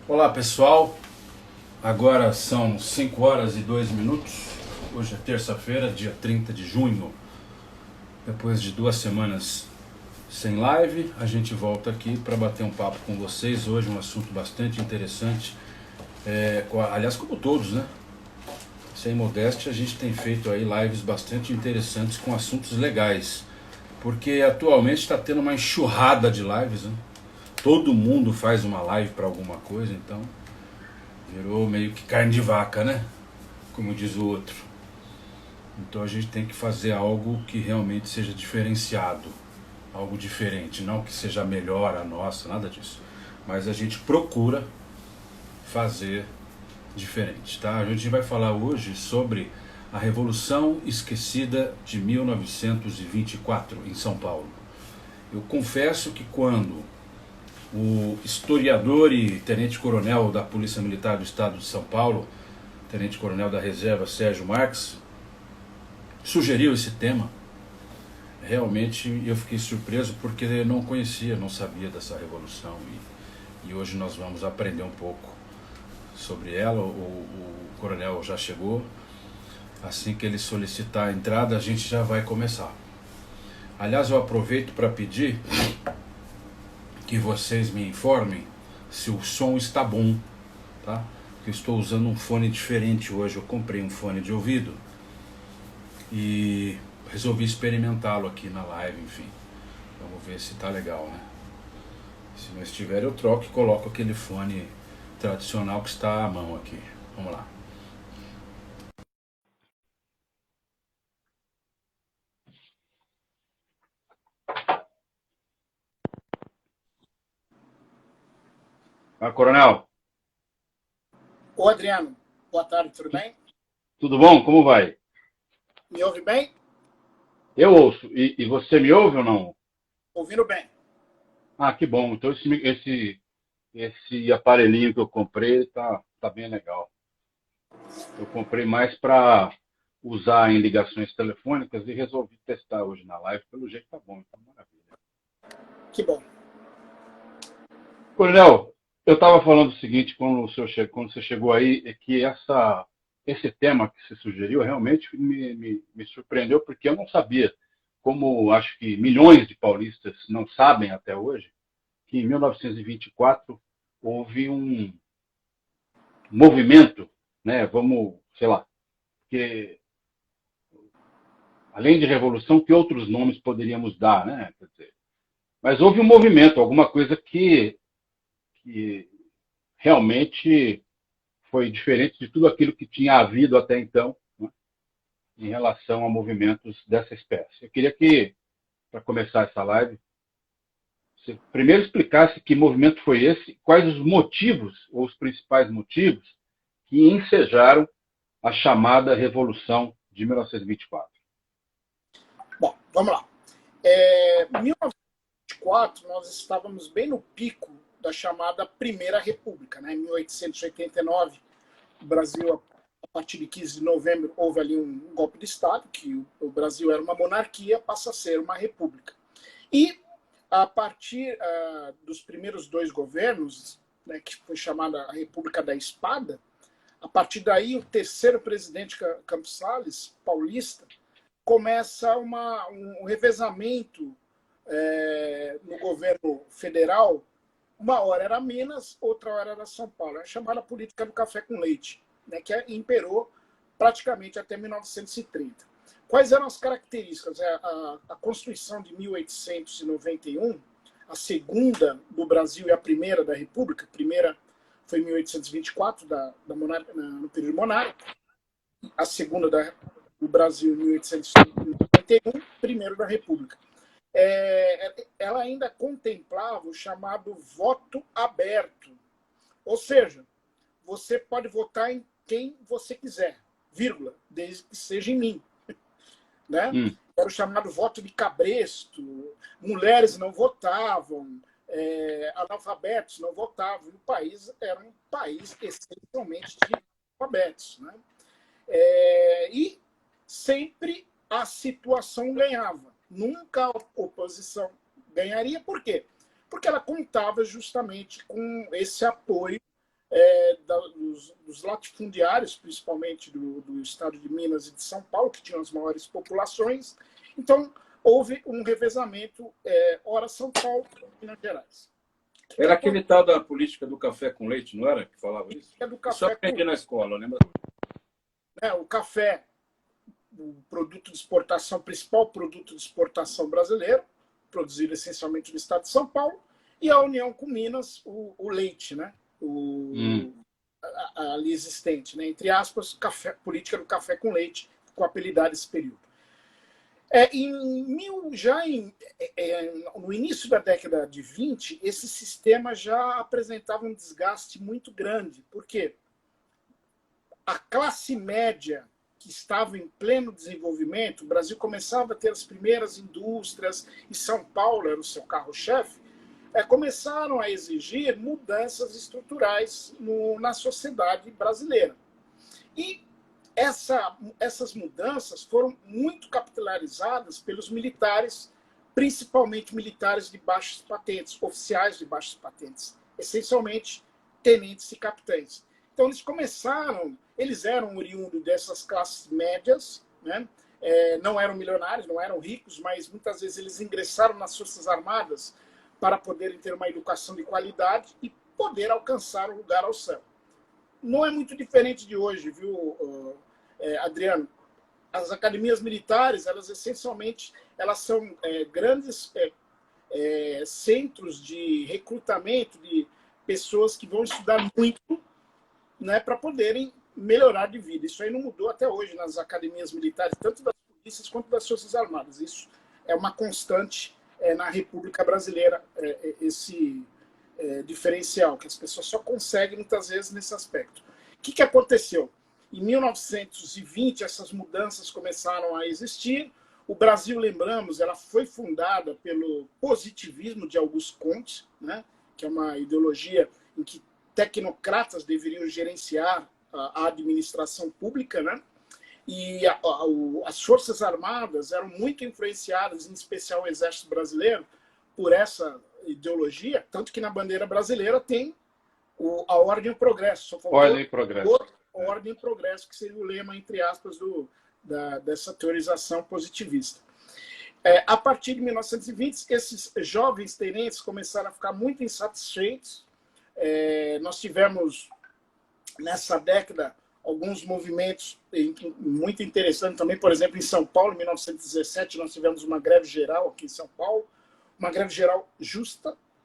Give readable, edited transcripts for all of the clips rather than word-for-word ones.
Olá pessoal, agora são 5 horas e 2 minutos, hoje é terça-feira, dia 30 de junho, depois de 2 semanas sem live, a gente volta aqui para bater um papo com vocês, hoje um assunto bastante interessante, aliás como todos, né? Sem modéstia, a gente tem feito aí lives bastante interessantes com assuntos legais, porque atualmente está tendo uma enxurrada de lives, né? Todo mundo faz uma live para alguma coisa, então virou meio que carne de vaca, né? Como diz o outro. Então a gente tem que fazer algo que realmente seja diferenciado, algo diferente, não que seja melhor a nossa, nada disso. Mas a gente procura fazer diferente, tá? A gente vai falar hoje sobre a Revolução Esquecida de 1924 em São Paulo. Eu confesso que quando o historiador e tenente-coronel da Polícia Militar do Estado de São Paulo, tenente-coronel da Reserva Sérgio Marques, sugeriu esse tema, realmente eu fiquei surpreso porque eu não conhecia, não sabia dessa revolução e hoje nós vamos aprender um pouco sobre ela. O coronel já chegou, assim que ele solicitar a entrada a gente já vai começar. Aliás, eu aproveito para pedir que vocês me informem se o som está bom, tá? Porque eu estou usando um fone diferente hoje, eu comprei um fone de ouvido e resolvi experimentá-lo aqui na live, enfim. Vamos ver se tá legal, né? Se não estiver eu troco e coloco aquele fone tradicional que está à mão aqui. Vamos lá. Ah, coronel, Ô, Adriano, boa tarde, tudo bem? tudo bom? Como vai? Me ouve bem? Eu ouço. E você me ouve ou não? Ouvindo bem. Ah, que bom. Então esse aparelhinho que eu comprei tá bem legal. Eu comprei mais para usar em ligações telefônicas e resolvi testar hoje na live. Pelo jeito tá bom, então maravilha. Que bom. Coronel, eu estava falando o seguinte quando você chegou aí, é que esse tema que você sugeriu realmente me surpreendeu, porque eu não sabia, como acho que milhões de paulistas não sabem até hoje, que em 1924 houve um movimento, né? Vamos, sei lá, que além de revolução, que outros nomes poderíamos dar, né? Quer dizer, mas houve um movimento, alguma coisa que realmente foi diferente de tudo aquilo que tinha havido até então, né, em relação a movimentos dessa espécie. Eu queria que, para começar essa live, você primeiro explicasse que movimento foi esse, quais os motivos, ou os principais motivos, que ensejaram a chamada Revolução de 1924. Bom, vamos lá. 1924, nós estávamos bem no pico da chamada Primeira República. Né? Em 1889, o Brasil, a partir de 15 de novembro, houve ali um golpe de Estado, que o Brasil era uma monarquia, passa a ser uma república. E, a partir dos primeiros dois governos, né, que foi chamada a República da Espada, a partir daí, o terceiro presidente, Campos Salles, paulista, começa um revezamento no governo federal. Uma hora era Minas, outra hora era São Paulo. É chamada política do café com leite, né, que imperou praticamente até 1930. Quais eram as características? A Constituição de 1891, a segunda do Brasil e a primeira da República, a primeira foi em 1824, no período monárquico, a segunda do Brasil em 1891, primeiro da República. Ela ainda contemplava o chamado voto aberto. Ou seja, você pode votar em quem você quiser, vírgula, desde que seja em mim. Né? Era o chamado voto de cabresto, mulheres não votavam, analfabetos não votavam, e o país era um país essencialmente de analfabetos. Né? E sempre a situação ganhava. Nunca a oposição ganharia. Por quê? Porque ela contava justamente com esse apoio dos latifundiários, principalmente do estado de Minas e de São Paulo, que tinham as maiores populações. Então, houve um revezamento, ora São Paulo, ora Minas Gerais. Era aquele tal da política do café com leite, não era? Que falava isso? É do Isso eu café aprendi na escola, lembra? O café, o produto de exportação, principal produto de exportação brasileiro, produzido essencialmente no estado de São Paulo, e a união com Minas, o leite, né? Ali existente, né? Entre aspas, política do café com leite, com apelidado esse período. No início da década de 20, esse sistema já apresentava um desgaste muito grande, porque a classe média que estava em pleno desenvolvimento, o Brasil começava a ter as primeiras indústrias, e São Paulo era o seu carro-chefe, começaram a exigir mudanças estruturais na sociedade brasileira. E essas mudanças foram muito capitalizadas pelos militares, principalmente militares de baixas patentes, oficiais de baixas patentes, essencialmente tenentes e capitães. Então, eles eram oriundos dessas classes médias, né? Não eram milionários, não eram ricos, mas muitas vezes eles ingressaram nas Forças Armadas para poderem ter uma educação de qualidade e poder alcançar o lugar ao céu. Não é muito diferente de hoje, viu, Adriano? As academias militares, elas essencialmente são grandes centros de recrutamento de pessoas que vão estudar muito, né, para poderem melhorar de vida. Isso aí não mudou até hoje nas academias militares, tanto das polícias quanto das Forças Armadas. Isso é uma constante na República Brasileira, esse diferencial, que as pessoas só conseguem muitas vezes nesse aspecto. O que aconteceu? Em 1920, essas mudanças começaram a existir. O Brasil, lembramos, ela foi fundada pelo positivismo de Auguste Comte, né, que é uma ideologia em que tecnocratas deveriam gerenciar a administração pública, né? E as Forças Armadas eram muito influenciadas, em especial o Exército Brasileiro, por essa ideologia, tanto que na bandeira brasileira tem a Ordem e o Progresso. Só faltou Ordem e Progresso. Ordem e Progresso, que seria o lema, entre aspas, dessa teorização positivista. A partir de 1920, esses jovens tenentes começaram a ficar muito insatisfeitos. Nós tivemos, nessa década, alguns movimentos muito interessantes também. Por exemplo, em São Paulo, em 1917, nós tivemos uma greve geral aqui em São Paulo, uma greve geral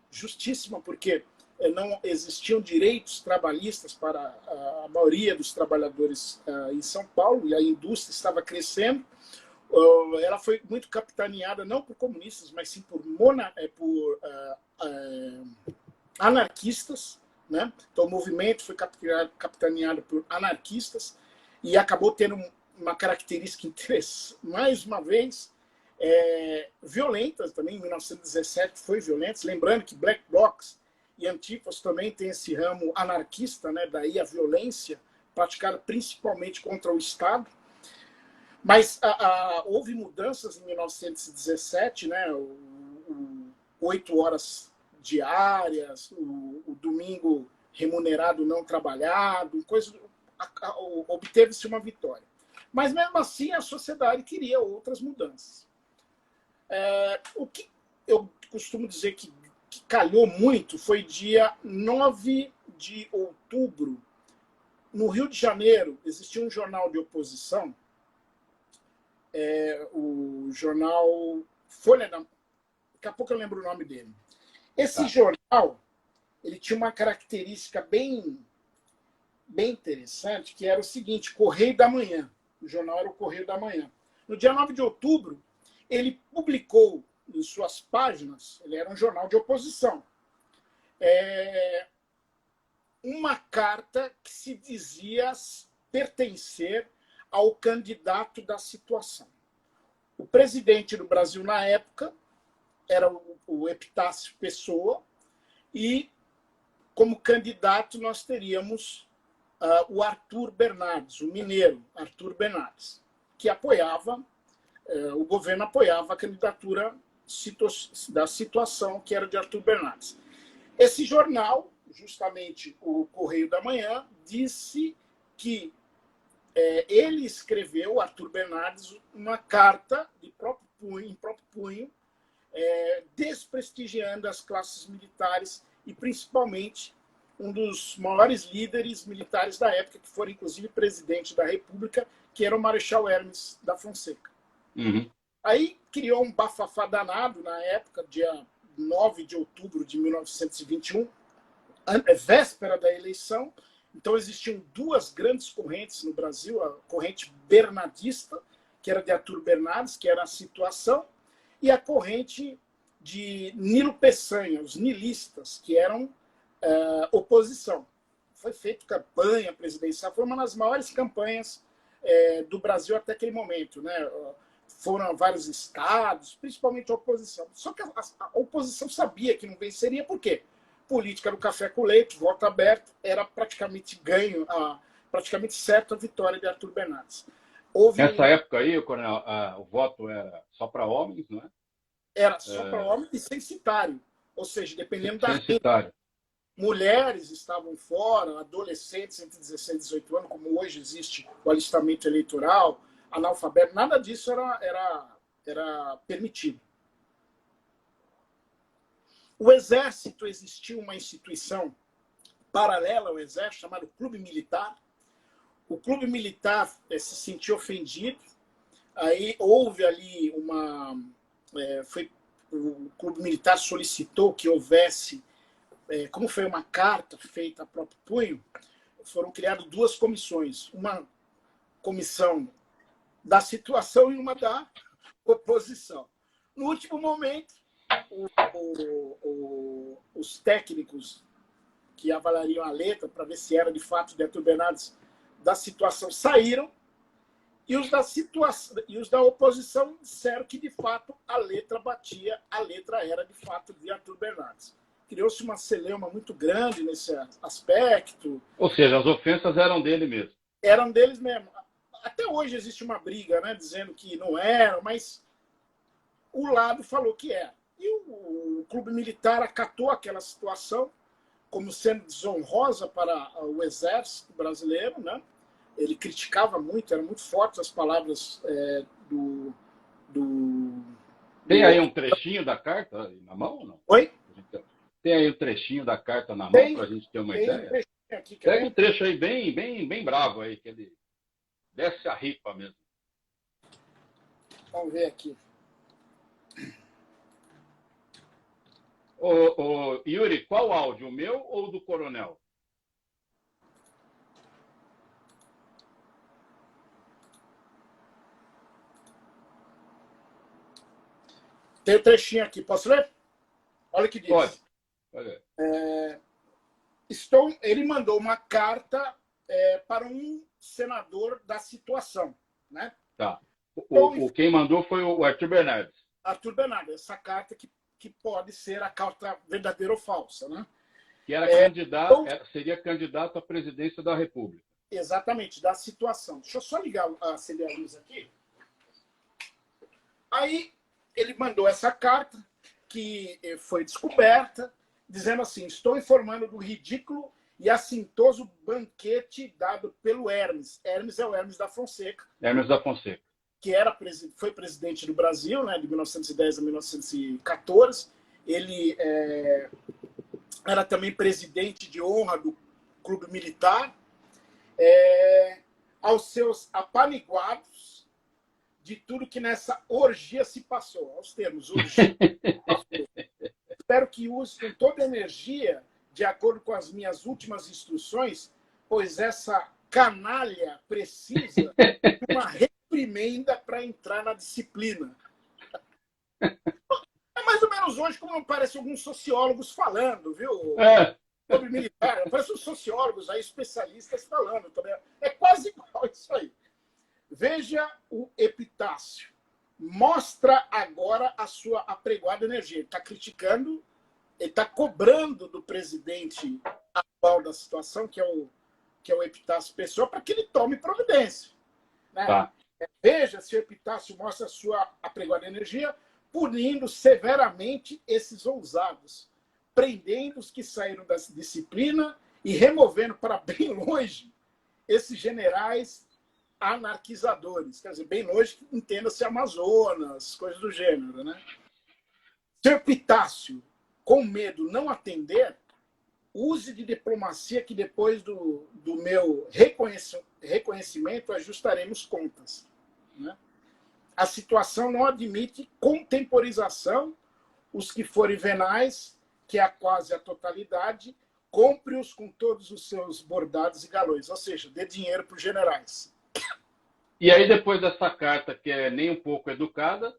justíssima, porque não existiam direitos trabalhistas para a maioria dos trabalhadores em São Paulo, e a indústria estava crescendo. Ela foi muito capitaneada, não por comunistas, mas sim por anarquistas, né? Então, o movimento foi capitaneado por anarquistas e acabou tendo uma característica interessante, mais uma vez, violentas também. Em 1917 foi violenta. Lembrando que Black Blocs e Antifas também têm esse ramo anarquista, né? Daí a violência praticada principalmente contra o Estado. Mas houve mudanças em 1917, né? 8 horas diárias, o domingo remunerado não trabalhado, obteve-se uma vitória. Mas, mesmo assim, a sociedade queria outras mudanças. O que eu costumo dizer que calhou muito foi dia 9 de outubro. No Rio de Janeiro, existia um jornal de oposição, o jornal Folha da... Daqui a pouco eu lembro o nome dele. Esse jornal, ele tinha uma característica bem interessante, que era o seguinte: Correio da Manhã. O jornal era o Correio da Manhã. No dia 9 de outubro, ele publicou em suas páginas, ele era um jornal de oposição, uma carta que se dizia pertencer ao candidato da situação. O presidente do Brasil, na época, era o Epitácio Pessoa, e como candidato nós teríamos o Arthur Bernardes, o mineiro Arthur Bernardes, que apoiava, o governo apoiava a candidatura da situação, que era de Arthur Bernardes. Esse jornal justamente o Correio da Manhã, disse que ele escreveu, Arthur Bernardes, uma carta em próprio punho, desprestigiando as classes militares e, principalmente, um dos maiores líderes militares da época, que foi, inclusive, presidente da República, que era o Marechal Hermes da Fonseca. Uhum. Aí criou um bafafá danado na época, dia 9 de outubro de 1921, véspera da eleição. Então, existiam duas grandes correntes no Brasil, a corrente bernardista, que era de Arthur Bernardes, que era a situação, e a corrente de Nilo Peçanha, os nilistas, que eram oposição. Foi feita campanha presidencial, foi uma das maiores campanhas do Brasil até aquele momento, né? Foram a vários estados, principalmente a oposição. Só que a oposição sabia que não venceria, por quê? Política do café com leite, voto aberto, era praticamente ganho, praticamente certa a vitória de Arthur Bernardes. Nessa época aí, o voto era só para homens, não é? Era só para homens e censitário, ou seja, dependendo da renda. Mulheres estavam fora, adolescentes entre 16 e 18 anos, como hoje existe o alistamento eleitoral, analfabeto, nada disso era permitido. O Exército, existia uma instituição paralela ao Exército, chamada Clube Militar. O Clube Militar se sentiu ofendido, aí houve ali o Clube Militar solicitou que houvesse, como foi uma carta feita a próprio punho, foram criadas duas comissões, uma comissão da situação e uma da oposição. No último momento, os técnicos que avaliariam a letra para ver se era de fato de Arthur Bernardes da situação saíram, e os da oposição disseram que de fato a letra batia, a letra era de fato de Arthur Bernardes. Criou-se uma celeuma muito grande nesse aspecto. Ou seja, as ofensas eram dele mesmo. Eram deles mesmo. Até hoje existe uma briga, né, dizendo que não eram, mas o lado falou que era. E o Clube Militar acatou aquela situação como sendo desonrosa para o Exército brasileiro, né? Ele criticava muito, eram muito fortes as palavras Tem aí um trechinho da carta na mão ou não? Oi? Tem aí um trechinho da carta na mão para a gente ter uma ideia? Pega um trecho aí bem bravo aí, que ele desce a ripa mesmo. Vamos ver aqui. Ô, Yuri, qual áudio? O meu ou do coronel? Tem um trechinho aqui, posso ler? Olha o que diz. Pode. Ele mandou uma carta para um senador da situação, né? Tá. Quem mandou foi o Arthur Bernardes. Arthur Bernardes, essa carta que pode ser a carta verdadeira ou falsa, né? Que era seria candidato à presidência da República. Exatamente, da situação. Deixa eu só acender a luz aqui. Aí ele mandou essa carta, que foi descoberta, dizendo assim: estou informando do ridículo e assintoso banquete dado pelo Hermes. Hermes é o Hermes da Fonseca. Hermes da Fonseca. Que foi presidente do Brasil, né, de 1910 a 1914. Ele era também presidente de honra do Clube Militar. Aos seus apaniguados de tudo que nessa orgia se passou. Aos termos, orgia. Espero que use com toda a energia, de acordo com as minhas últimas instruções, pois essa canalha precisa de uma reprimenda para entrar na disciplina. É mais ou menos hoje como aparecem alguns sociólogos falando, viu? Sobre militar. Aparecem sociólogos aí, especialistas falando também. É quase igual isso aí. Veja o epitácio. Mostra agora a sua apregoada energia. Ele está criticando, ele está cobrando do presidente atual da situação, que é o Epitácio Pessoa, para que ele tome providência. Né? Tá. Veja se o Epitácio mostra a sua apregoada energia, punindo severamente esses ousados. prendendo os que saíram da disciplina e removendo para bem longe esses generais anarquizadores. Quer dizer, bem longe, entenda-se Amazonas, coisas do gênero, né? Se o Epitácio, com medo, não atender, use de diplomacia que depois do meu reconhecimento ajustaremos contas. Né? A situação não admite contemporização. Os que forem venais, que é quase a totalidade, compre-os com todos os seus bordados e galões. Ou seja, dê dinheiro para os generais. E aí, depois dessa carta, que é nem um pouco educada...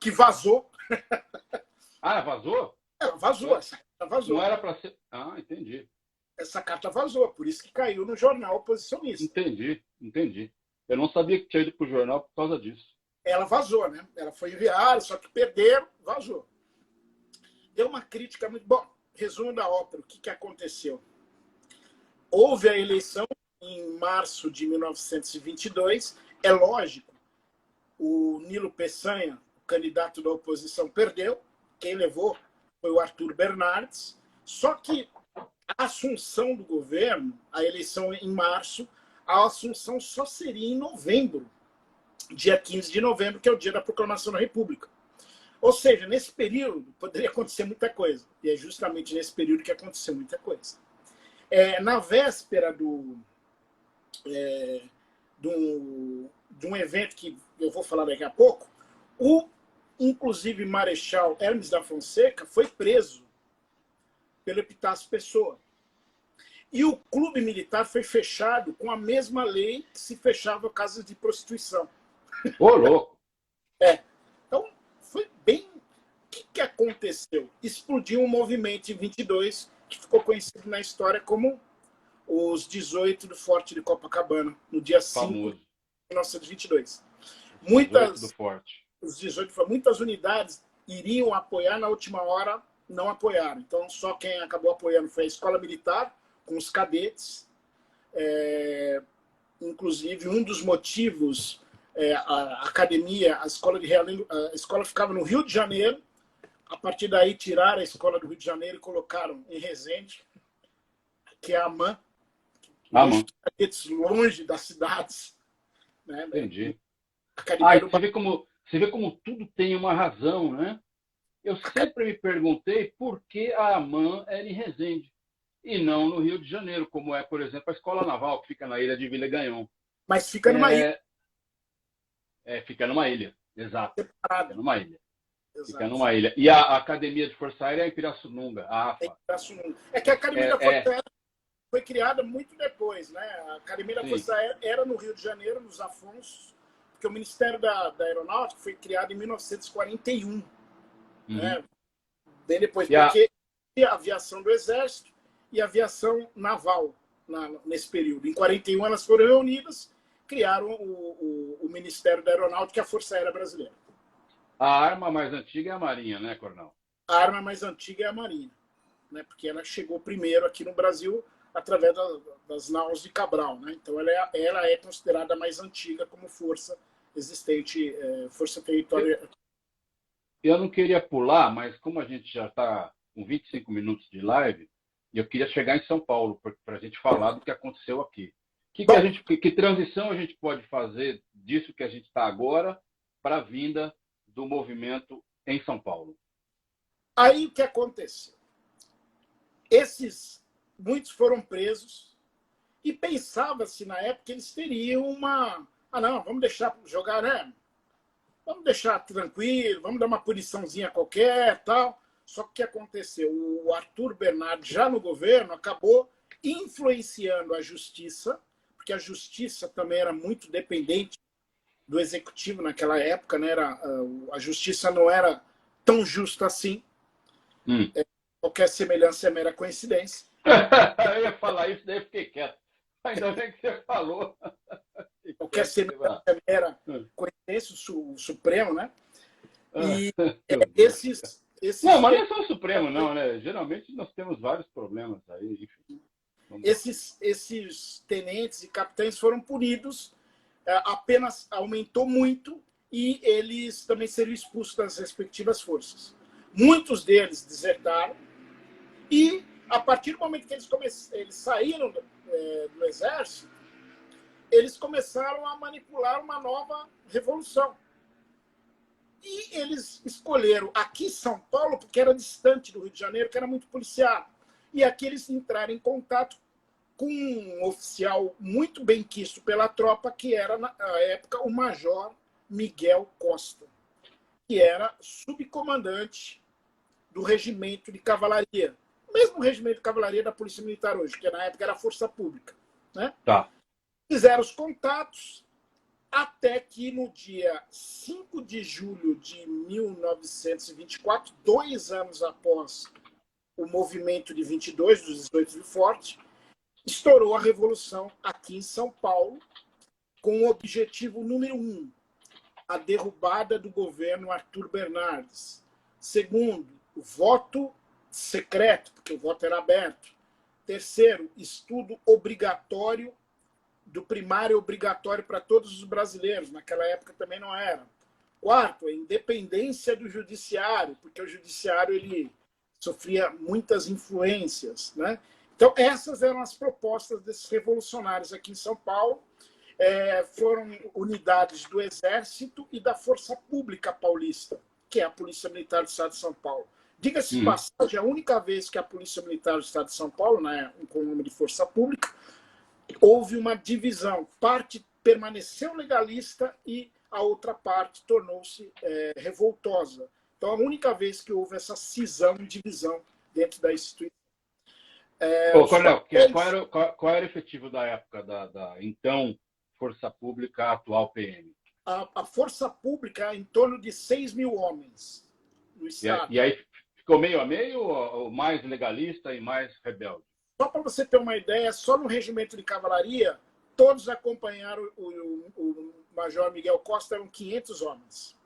Que vazou. Ah, vazou? Ela vazou, essa carta vazou. Não era para ser... Ah, entendi. Essa carta vazou, por isso que caiu no jornal oposicionista. Entendi. Eu não sabia que tinha ido para o jornal por causa disso. Ela vazou, né? Ela foi enviada, só que perderam, vazou. Deu uma crítica muito... Bom, resumo da ópera, o que aconteceu? Houve a eleição em março de 1922. É lógico, o Nilo Peçanha, o candidato da oposição, perdeu. Quem levou foi o Arthur Bernardes. Só que a assunção do governo, a eleição em março, a assunção só seria em novembro, dia 15 de novembro, que é o dia da proclamação da República. Ou seja, nesse período poderia acontecer muita coisa. E é justamente nesse período que aconteceu muita coisa. Na véspera de um evento que eu vou falar daqui a pouco, inclusive Marechal Hermes da Fonseca foi preso pelo Epitácio Pessoa. E o clube militar foi fechado com a mesma lei que se fechava casas de prostituição. Ô, louco! Então, foi bem... O que aconteceu? Explodiu um movimento em 22, que ficou conhecido na história como os 18 do Forte de Copacabana, no dia 5 de 1922. Os 18, muitas unidades iriam apoiar, na última hora não apoiaram. Então, só quem acabou apoiando foi a Escola Militar, com os cadetes. Inclusive, um dos motivos, a academia, a escola ficava no Rio de Janeiro. A partir daí, tiraram a escola do Rio de Janeiro e colocaram em Resende, que é a AMAN. Os cadetes longe das cidades. Né? Entendi. Você vê como tudo tem uma razão, né? Eu sempre me perguntei por que a AMAN era em Resende e não no Rio de Janeiro, como é, por exemplo, a Escola Naval, que fica na ilha de Vila Gagnon. Mas fica numa ilha. Fica numa ilha, exato. Separado. Fica numa ilha. Exato. Fica numa ilha. E a Academia de Força Aérea é em Pirassununga, a AFA. É que a Academia da Força Aérea foi criada muito depois, né? A Academia da Força Aérea era no Rio de Janeiro, nos Afonsos, porque o Ministério da Aeronáutica foi criado em 1941. Né? Bem depois, porque a aviação do Exército e a aviação naval nesse período. Em 41 elas foram reunidas, criaram o Ministério da Aeronáutica e a Força Aérea Brasileira. A arma mais antiga é a Marinha, né, Coronel? A arma mais antiga é a Marinha, né? Porque ela chegou primeiro aqui no Brasil através das naus de Cabral. Né? Então ela é considerada a mais antiga como força existente, força territorial. Eu não queria pular, mas como a gente já está com 25 minutos de live, eu queria chegar em São Paulo para a gente falar do que aconteceu aqui. Que transição a gente pode fazer disso que a gente está agora para a vinda do movimento em São Paulo? Aí o que aconteceu? Muitos foram presos e pensava-se na época que eles teriam uma... não, vamos deixar jogar, né? Vamos deixar tranquilo, vamos dar uma puniçãozinha qualquer, tal. Só que o que aconteceu? O Arthur Bernardes, já no governo, acabou influenciando a justiça, porque a justiça também era muito dependente do executivo naquela época, né? A justiça não era tão justa assim. Qualquer semelhança é mera coincidência. Eu ia falar isso, daí eu fiquei quieto. Ainda bem que você falou. Qualquer semelhança é mera coincidência, o Supremo, né? E esses... Não, mas não é só o Supremo, não, né? Geralmente nós temos vários problemas aí, enfim. Esses tenentes e capitães foram punidos, a pena aumentou muito e eles também seriam expulsos das respectivas forças. Muitos deles desertaram e, a partir do momento que eles saíram do exército, eles começaram a manipular uma nova revolução. E eles escolheram aqui São Paulo, porque era distante do Rio de Janeiro, que era muito policiado. E aqui eles entraram em contato com um oficial muito bem quisto pela tropa, que era, na época, o Major Miguel Costa, que era subcomandante do regimento de cavalaria. O mesmo regimento de cavalaria da Polícia Militar hoje, que na época era a Força Pública. Né? Tá. Fizeram os contatos, até que no dia 5 de julho de 1924, 2 anos após o movimento de 22, dos 18 de Forte, estourou a Revolução aqui em São Paulo, com o objetivo número 1, a derrubada do governo Arthur Bernardes. Segundo, o voto secreto, porque o voto era aberto. Terceiro, estudo obrigatório, do primário obrigatório para todos os brasileiros. Naquela época também não era. Quarto, a independência do judiciário, porque o judiciário ele sofria muitas influências. Né? Então, essas eram as propostas desses revolucionários aqui em São Paulo. Foram unidades do Exército e da Força Pública Paulista, que é a Polícia Militar do Estado de São Paulo. Diga-se de passagem, a única vez que a Polícia Militar do Estado de São Paulo, né, com o nome de Força Pública, houve uma divisão. Parte permaneceu legalista e a outra parte tornou-se revoltosa. Então, a única vez que houve essa cisão e divisão dentro da instituição. Coronel, qual era o efetivo da época da então Força Pública, atual PM? A Força Pública é em torno de 6 mil homens no Estado. E aí ficou meio a meio, ou mais legalista e mais rebelde? Só para você ter uma ideia, só no regimento de cavalaria, todos acompanharam o Major Miguel Costa, eram 500 homens.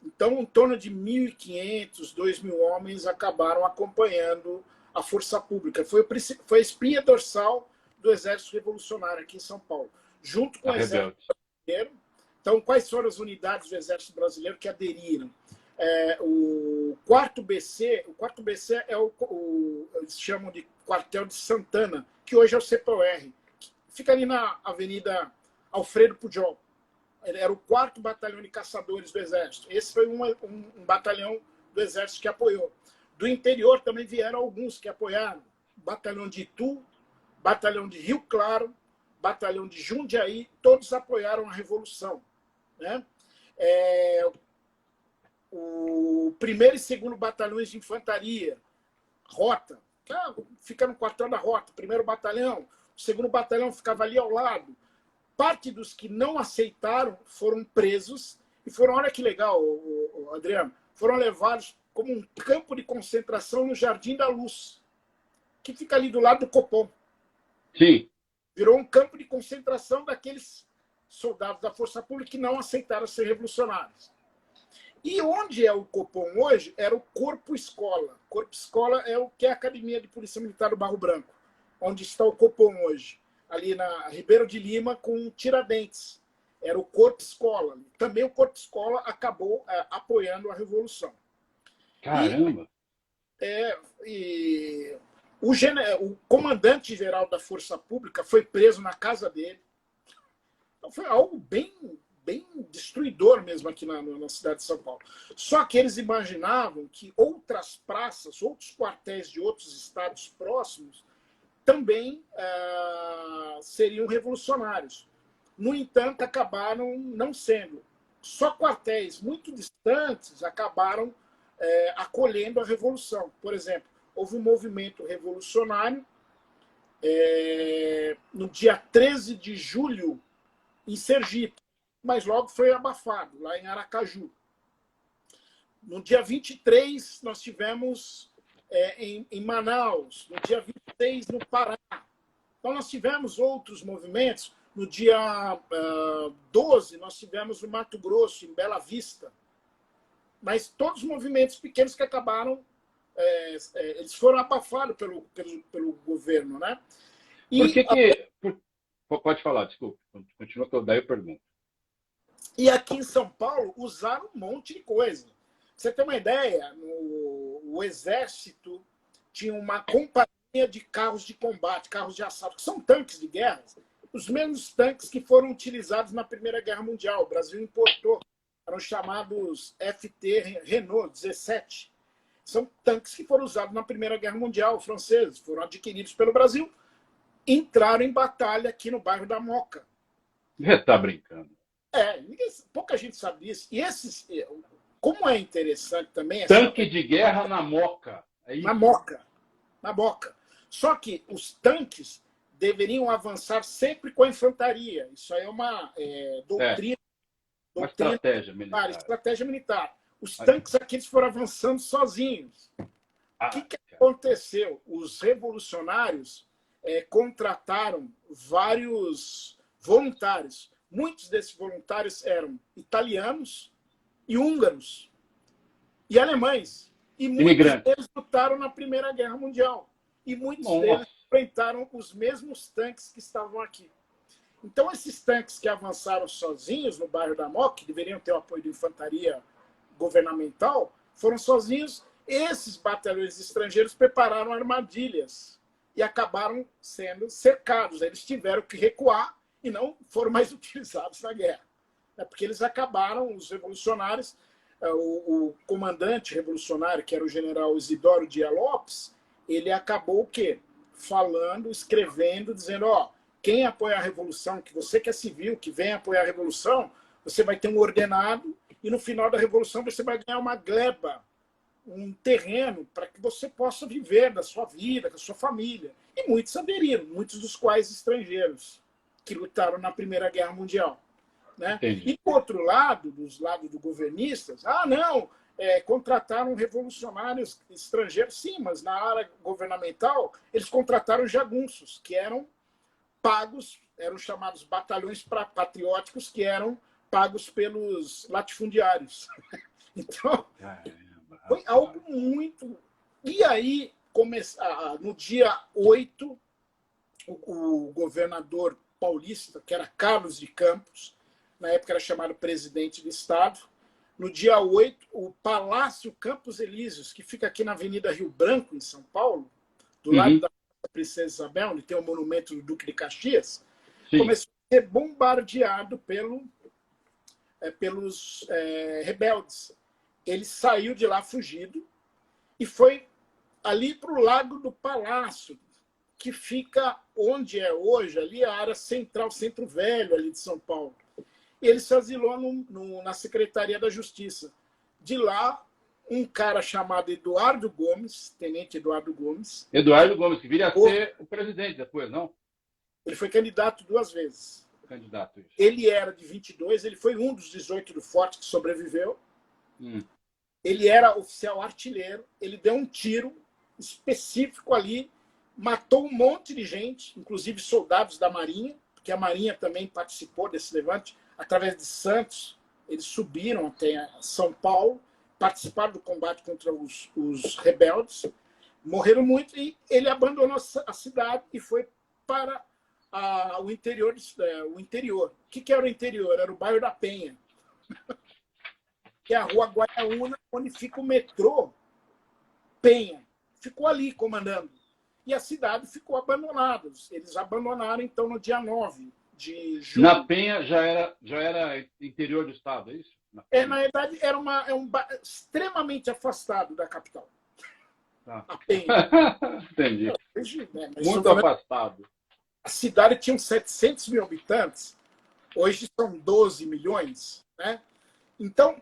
Então, em torno de 1.500, 2.000 homens acabaram acompanhando a Força Pública. Foi a espinha dorsal do Exército Revolucionário aqui em São Paulo, junto com o Exército Brasileiro. Então, quais foram as unidades do Exército Brasileiro que aderiram? O 4º BC, é eles chamam de Quartel de Santana, que hoje é o CPOR, que fica ali na Avenida Alfredo Pujol. Ele era o 4º Batalhão de Caçadores do Exército. Esse foi um batalhão do Exército que apoiou. Do interior também vieram alguns que apoiaram. Batalhão de Itu, Batalhão de Rio Claro, Batalhão de Jundiaí, todos apoiaram a Revolução. Né? O 1º e 2º Batalhões de Infantaria, Rota, fica no quartel da Rota, 1º Batalhão, o 2º Batalhão ficava ali ao lado. Parte dos que não aceitaram foram presos e foram, olha que legal, Adriano, foram levados como um campo de concentração no Jardim da Luz, que fica ali do lado do Copom. Sim. Virou um campo de concentração daqueles soldados da Força Pública que não aceitaram ser revolucionários. E onde é o Copom hoje era o Corpo Escola. Corpo Escola é o que é a Academia de Polícia Militar do Barro Branco, onde está o Copom hoje, ali na Ribeiro de Lima com Tiradentes. Era o Corpo Escola. Também o Corpo Escola acabou apoiando a Revolução. Caramba! O comandante-geral da Força Pública foi preso na casa dele. Então foi algo bem destruidor mesmo aqui na cidade de São Paulo. Só que eles imaginavam que outras praças, outros quartéis de outros estados próximos também seriam revolucionários. No entanto, acabaram não sendo. Só quartéis muito distantes acabaram acolhendo a Revolução. Por exemplo, houve um movimento revolucionário no dia 13 de julho em Sergipe, mas logo foi abafado, lá em Aracaju. No dia 23, nós tivemos em Manaus, no dia 26, no Pará. Então, nós tivemos outros movimentos. No dia 12, nós tivemos no Mato Grosso, em Bela Vista. Mas todos os movimentos pequenos que acabaram, eles foram abafados pelo governo. Né? Pode falar, desculpa. Continua que eu daí eu pergunto. E aqui em São Paulo usaram um monte de coisa. você ter uma ideia, o Exército tinha uma companhia de carros de combate, carros de assalto, que são tanques de guerra, os mesmos tanques que foram utilizados na Primeira Guerra Mundial. O Brasil importou, eram chamados FT Renault 17. São tanques que foram usados na Primeira Guerra Mundial, franceses, foram adquiridos pelo Brasil, entraram em batalha aqui no bairro da Moca. Você tá brincando. Pouca gente sabe disso. E esses, como é interessante também... Tanque de guerra na Moca. É isso? Na Moca. Só que os tanques deveriam avançar sempre com a infantaria. Isso aí é uma doutrina. Uma estratégia militar. Estratégia militar. Os tanques aqui eles foram avançando sozinhos. O que aconteceu? Os revolucionários contrataram vários voluntários. Muitos desses voluntários eram italianos e húngaros e alemães. E muitos deles lutaram na Primeira Guerra Mundial. E muitos deles enfrentaram os mesmos tanques que estavam aqui. Então, esses tanques que avançaram sozinhos no bairro da Moca, que deveriam ter o apoio de infantaria governamental, foram sozinhos. Esses batalhões estrangeiros prepararam armadilhas e acabaram sendo cercados. Eles tiveram que recuar e não foram mais utilizados na guerra. Porque eles acabaram, os revolucionários, o comandante revolucionário, que era o general Isidoro Dias Lopes, ele acabou o quê? Falando, escrevendo, dizendo, quem apoia a revolução, que você que é civil, que vem apoiar a revolução, você vai ter um ordenado e no final da revolução você vai ganhar uma gleba, um terreno para que você possa viver da sua vida, da sua família. E muitos aderiram, muitos dos quais estrangeiros, que lutaram na Primeira Guerra Mundial. Né? E, por outro lado, dos lados dos governistas, contrataram revolucionários estrangeiros, sim, mas na área governamental eles contrataram jagunços, que eram pagos, eram chamados batalhões patrióticos, que eram pagos pelos latifundiários. Então, foi algo muito... E aí, no dia 8, o governador paulista, que era Carlos de Campos, na época era chamado presidente do Estado, no dia 8, o Palácio Campos Elíseos, que fica aqui na Avenida Rio Branco, em São Paulo, do lado da Princesa Isabel, onde tem o monumento do Duque de Caxias, começou a ser bombardeado pelos rebeldes. Ele saiu de lá fugido e foi ali para o Lago do Palácio, que fica onde é hoje, ali a área central, Centro Velho ali de São Paulo. Ele se asilou na Secretaria da Justiça. De lá, um cara chamado Eduardo Gomes, Tenente Eduardo Gomes. Eduardo Gomes, que viria a ser o presidente depois, não? Ele foi candidato 2 vezes. Candidato, isso. Ele era de 22, ele foi um dos 18 do Forte que sobreviveu. Ele era oficial artilheiro, ele deu um tiro específico ali, matou um monte de gente, inclusive soldados da Marinha, porque a Marinha também participou desse levante, através de Santos. Eles subiram até São Paulo, participaram do combate contra os rebeldes, morreram muito e ele abandonou a cidade e foi para o interior. O que era o interior? Era o bairro da Penha, que é a Rua Guaiaúna, onde fica o metrô Penha. Ficou ali comandando. E a cidade ficou abandonada. Eles abandonaram, então, no dia 9 de julho. Na Penha já era interior do estado, é isso? Na verdade, era um bairro extremamente afastado da capital. A Penha. Entendi. Mas muito afastado. A cidade tinha uns 700 mil habitantes. Hoje são 12 milhões. Né? Então,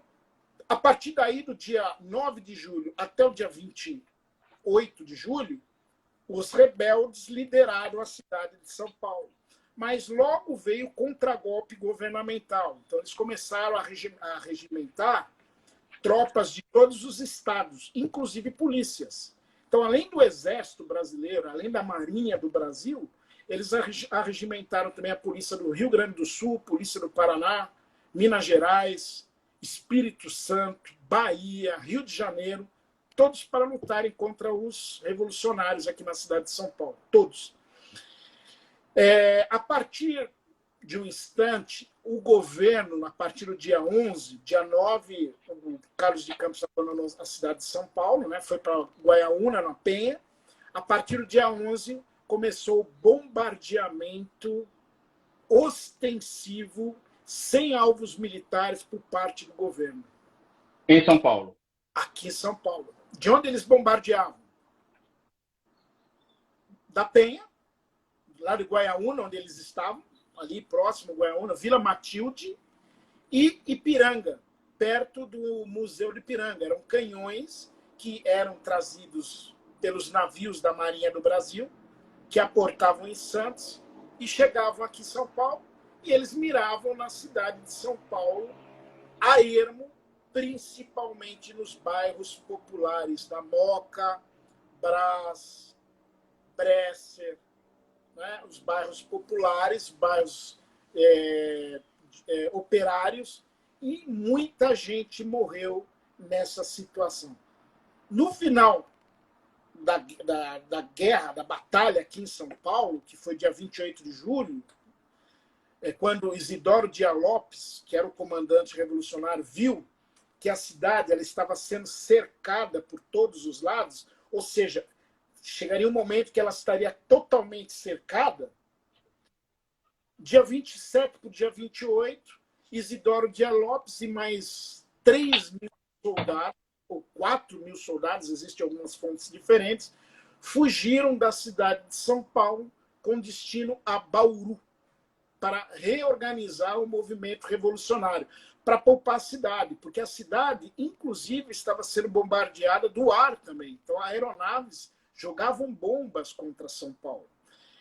a partir daí, do dia 9 de julho até o dia 28 de julho, os rebeldes lideraram a cidade de São Paulo. Mas logo veio o contragolpe governamental. Então, eles começaram a regimentar tropas de todos os estados, inclusive polícias. Então, além do Exército Brasileiro, além da Marinha do Brasil, eles arregimentaram também a Polícia do Rio Grande do Sul, Polícia do Paraná, Minas Gerais, Espírito Santo, Bahia, Rio de Janeiro, todos para lutarem contra os revolucionários aqui na cidade de São Paulo. Todos. A partir de um instante, o governo, a partir do dia 11, dia 9, o Carlos de Campos abandonou a cidade de São Paulo, né, foi para Guaiaúna, na Penha. A partir do dia 11, começou o bombardeamento ostensivo, sem alvos militares, por parte do governo. Em São Paulo? Aqui em São Paulo. De onde eles bombardeavam? Da Penha, lá de Guaiaúna, onde eles estavam, ali próximo a Guaiaúna, Vila Matilde, e Ipiranga, perto do Museu de Ipiranga. Eram canhões que eram trazidos pelos navios da Marinha do Brasil, que aportavam em Santos e chegavam aqui em São Paulo, e eles miravam na cidade de São Paulo a ermo, principalmente nos bairros populares da Moca, Brás, Bresser, né? Os bairros populares, bairros operários, e muita gente morreu nessa situação. No final da guerra, da batalha aqui em São Paulo, que foi dia 28 de julho, quando Isidoro Dias Lopes, que era o comandante revolucionário, viu que a cidade ela estava sendo cercada por todos os lados, ou seja, chegaria um momento que ela estaria totalmente cercada. Dia 27 para o dia 28, Isidoro Dias Lopes e mais 3.000 soldados, ou 4.000 soldados, existem algumas fontes diferentes, fugiram da cidade de São Paulo com destino a Bauru, para reorganizar o movimento revolucionário, para poupar a cidade, porque a cidade, inclusive, estava sendo bombardeada do ar também. Então, aeronaves jogavam bombas contra São Paulo.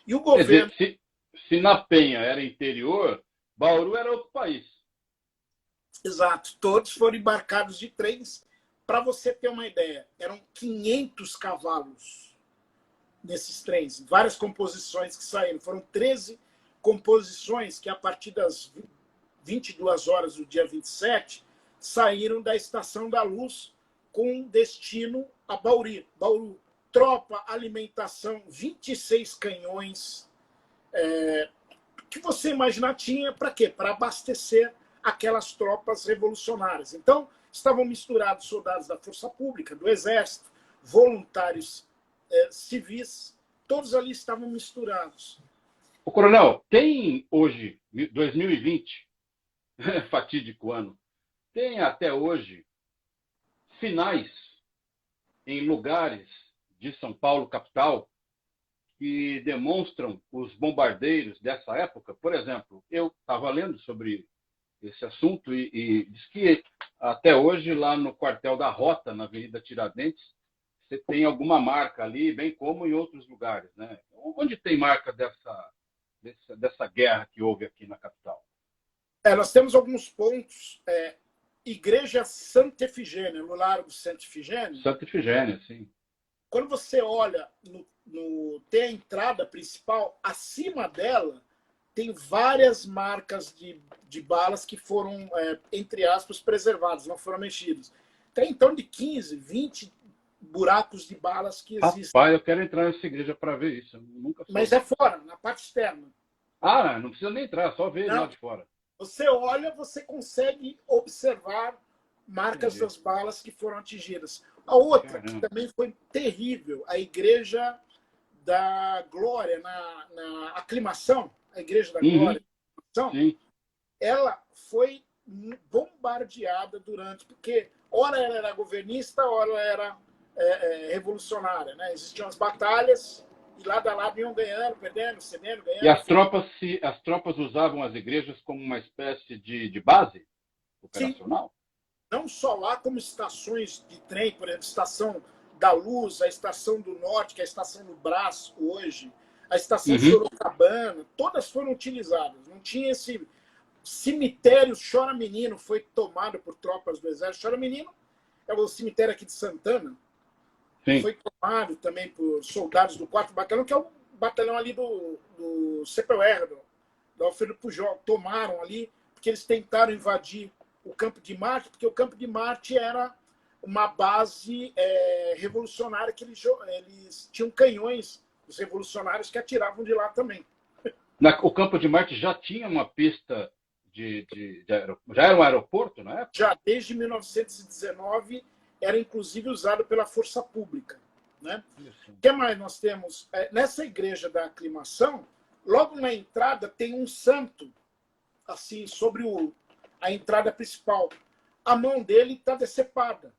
E o governo... Quer dizer, se na Penha era interior, Bauru era outro país. Exato. Todos foram embarcados de trens. Para você ter uma ideia, eram 500 cavalos nesses trens. Várias composições que saíram. Foram 13 composições que, a partir das 22 horas do dia 27, saíram da Estação da Luz com destino a Bauru. Bauru. Tropa, alimentação, 26 canhões. Que você imaginar tinha para quê? Para abastecer aquelas tropas revolucionárias. Então, estavam misturados soldados da Força Pública, do Exército, voluntários civis, todos ali estavam misturados. Ô, coronel, tem hoje, 2020, fatídico ano, tem até hoje sinais em lugares de São Paulo, capital, que demonstram os bombardeiros dessa época? Por exemplo, eu estava lendo sobre esse assunto e diz que até hoje, lá no quartel da Rota, na Avenida Tiradentes, você tem alguma marca ali, bem como em outros lugares, né? Onde tem marca dessa guerra que houve aqui na capital? Nós temos alguns pontos. Igreja Santa Efigênia, no Largo Santa Efigênia. Santa Efigênia, sim. Quando você olha, tem a entrada principal, acima dela tem várias marcas de balas que foram, entre aspas, preservadas, não foram mexidas. Tem em torno de 15, 20 buracos de balas que existem. Rapaz, eu quero entrar nessa igreja para ver isso. Eu nunca soube. Mas é fora, na parte externa. Ah, não precisa nem entrar, só ver lá de fora. Você olha, você consegue observar marcas das balas que foram atingidas. A outra, que também foi terrível, a Igreja da Glória, na Aclimação, a Igreja da Glória, ela foi bombardeada porque ora ela era governista, ora ela era revolucionária, né? Existiam as batalhas e lado a lado iam ganhando, perdendo, cedendo, ganhando. E as tropas usavam as igrejas como uma espécie de base operacional? Sim. Não só lá, como estações de trem, por exemplo, Estação da Luz, a Estação do Norte, que é a Estação do Brás hoje, a Estação Sorocabana, todas foram utilizadas. Não tinha esse cemitério Chora Menino, foi tomado por tropas do Exército. Chora Menino é o cemitério aqui de Santana. Sim. Foi tomado também por soldados do 4º Batalhão, que é o batalhão ali do CPUR, do Alfredo Pujol. Tomaram ali, porque eles tentaram invadir o Campo de Marte, porque o Campo de Marte era uma base revolucionária, que eles tinham canhões, os revolucionários que atiravam de lá também. O Campo de Marte já tinha uma pista já era um aeroporto na época? Já desde 1919 era inclusive usado pela Força Pública, né? O que mais nós temos? Nessa igreja da Aclimação, logo na entrada tem um santo, assim, sobre a entrada principal. A mão dele está decepada.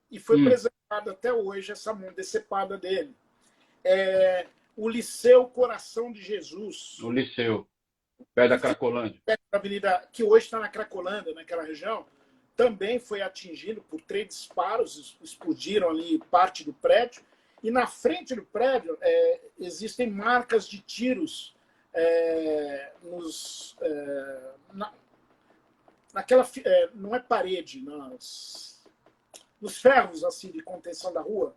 E foi preservada até hoje essa mão decepada dele. O Liceu Coração de Jesus. O Liceu, perto da Cracolândia. Perto da avenida, que hoje está na Cracolândia, naquela região, também foi atingido por 3 disparos, explodiram ali parte do prédio. E na frente do prédio existem marcas de tiros naquela. Não é parede, nos ferros assim de contenção da rua.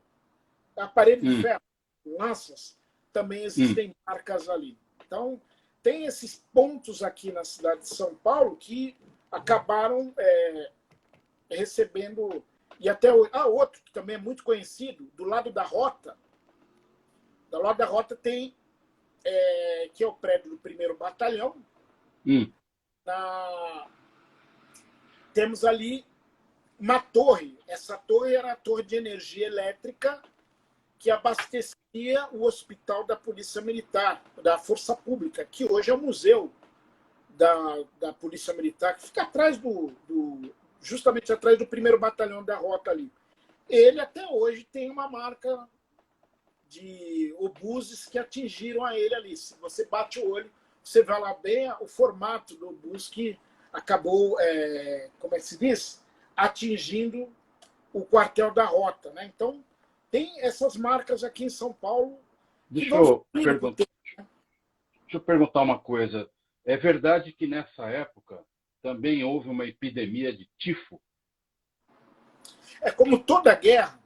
A parede de ferro, lanças, também existem marcas ali. Então, tem esses pontos aqui na cidade de São Paulo que acabaram recebendo. E até outro que também é muito conhecido, do lado da Rota. Do lado da Rota tem, que é o prédio do 1º Batalhão. Temos ali uma torre. Essa torre era a torre de energia elétrica que abastecia o hospital da Polícia Militar, da Força Pública, que hoje é o museu da Polícia Militar, que fica atrás justamente atrás do 1º Batalhão da Rota ali. Ele até hoje tem uma marca de obuses que atingiram a ele ali. Se você bate o olho, você vê lá bem o formato do obus que acabou, como é que se diz? Atingindo o quartel da Rota, né? Então, tem essas marcas aqui em São Paulo. Deixa eu perguntar uma coisa. É verdade que nessa época também houve uma epidemia de tifo? Como toda guerra,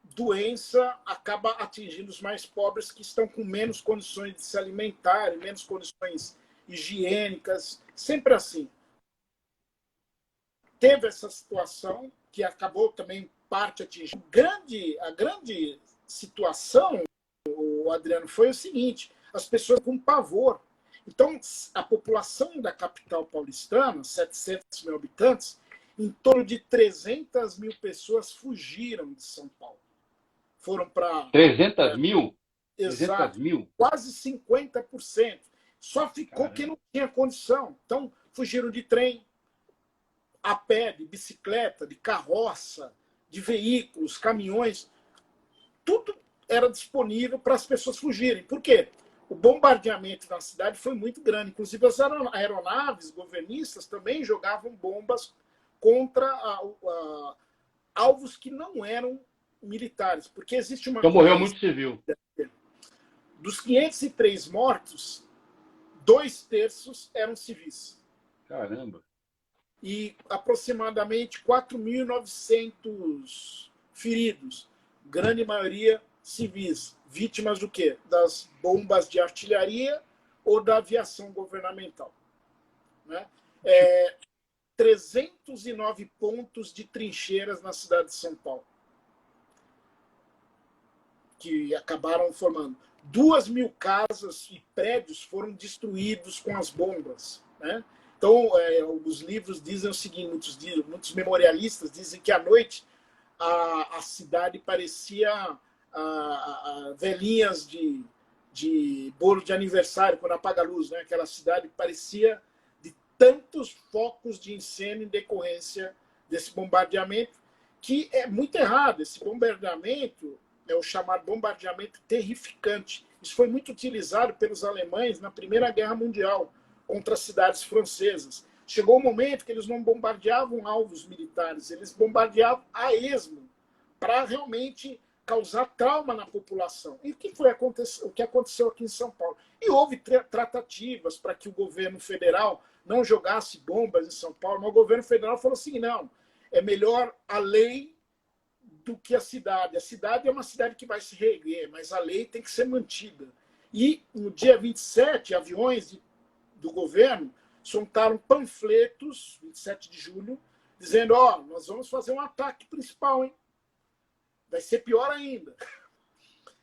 doença acaba atingindo os mais pobres que estão com menos condições de se alimentar, menos condições higiênicas, sempre assim. Teve essa situação que acabou também parte atingindo. A grande situação, Adriano, foi o seguinte: as pessoas com pavor. Então, a população da capital paulistana, 700 mil habitantes, em torno de 300 mil pessoas fugiram de São Paulo. Foram para... 300 mil? Exato. 300 mil? Quase 50%. Só ficou quem não tinha condição. Então, fugiram de trem, a pé, de bicicleta, de carroça, de veículos, caminhões. Tudo era disponível para as pessoas fugirem. Por quê? O bombardeamento na cidade foi muito grande. Inclusive, as aeronaves governistas também jogavam bombas contra alvos que não eram militares. Porque existe uma... Então morreu muito civil. Dos 503 mortos, 2/3 eram civis. Caramba. E aproximadamente 4.900 feridos. Grande maioria civis. Vítimas do quê? Das bombas de artilharia ou da aviação governamental. Né? 309 pontos de trincheiras na cidade de São Paulo, que acabaram formando. 2.000 casas e prédios foram destruídos com as bombas. Né? Então, os livros dizem o seguinte, muitos memorialistas dizem que à noite a cidade parecia velhinhas de bolo de aniversário, quando apaga a luz. Né? Aquela cidade parecia de tantos focos de incêndio em decorrência desse bombardeamento, que é muito errado. Esse bombardeamento é o chamado bombardeamento terrificante. Isso foi muito utilizado pelos alemães na Primeira Guerra Mundial contra as cidades francesas. Chegou um momento que eles não bombardeavam alvos militares, eles bombardeavam a esmo para realmente causar trauma na população. E o que aconteceu aqui em São Paulo? E houve tratativas para que o governo federal não jogasse bombas em São Paulo, mas o governo federal falou assim: não, é melhor a lei do que a cidade. A cidade é uma cidade que vai se reerguer, mas a lei tem que ser mantida. E no dia 27, aviões do governo soltaram panfletos, 27 de julho, dizendo: nós vamos fazer um ataque principal, hein? Vai ser pior ainda.